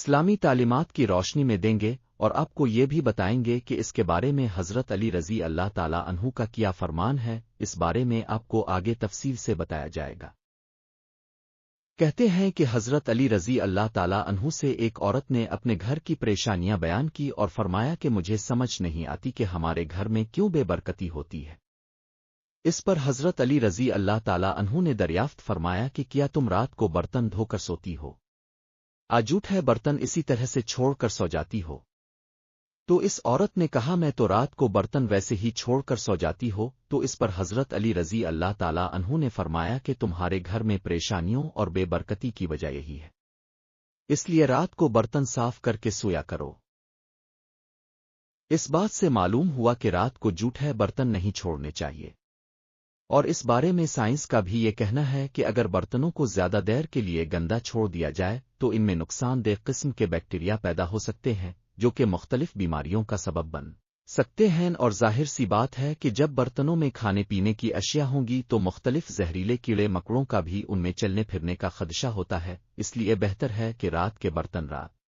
اسلامی تعلیمات کی روشنی میں دیں گے اور آپ کو یہ بھی بتائیں گے کہ اس کے بارے میں حضرت علی رضی اللہ تعالیٰ عنہ کا کیا فرمان ہے۔ اس بارے میں آپ کو آگے تفصیل سے بتایا جائے گا۔ کہتے ہیں کہ حضرت علی رضی اللہ تعالیٰ عنہ سے ایک عورت نے اپنے گھر کی پریشانیاں بیان کی اور فرمایا کہ مجھے سمجھ نہیں آتی کہ ہمارے گھر میں کیوں بے برکتی ہوتی ہے۔ اس پر حضرت علی رضی اللہ تعالیٰ عنہ نے دریافت فرمایا کہ کیا تم رات کو برتن دھو کر سوتی ہو؟ آجوٹ ہے برتن اسی طرح سے چھوڑ کر سو جاتی ہو؟ تو اس عورت نے کہا میں تو رات کو برتن ویسے ہی چھوڑ کر سو جاتی ہو۔ تو اس پر حضرت علی رضی اللہ تعالیٰ عنہ نے فرمایا کہ تمہارے گھر میں پریشانیوں اور بے برکتی کی وجہ یہی ہے، اس لیے رات کو برتن صاف کر کے سویا کرو۔ اس بات سے معلوم ہوا کہ رات کو جھوٹے برتن نہیں چھوڑنے چاہیے، اور اس بارے میں سائنس کا بھی یہ کہنا ہے کہ اگر برتنوں کو زیادہ دیر کے لیے گندا چھوڑ دیا جائے تو ان میں نقصان دہ قسم کے بیکٹیریا پیدا ہو سکتے ہیں جو کہ مختلف بیماریوں کا سبب بن سکتے ہیں، اور ظاہر سی بات ہے کہ جب برتنوں میں کھانے پینے کی اشیاء ہوں گی تو مختلف زہریلے کیڑے مکڑوں کا بھی ان میں چلنے پھرنے کا خدشہ ہوتا ہے۔ اس لیے بہتر ہے کہ رات کے برتن رات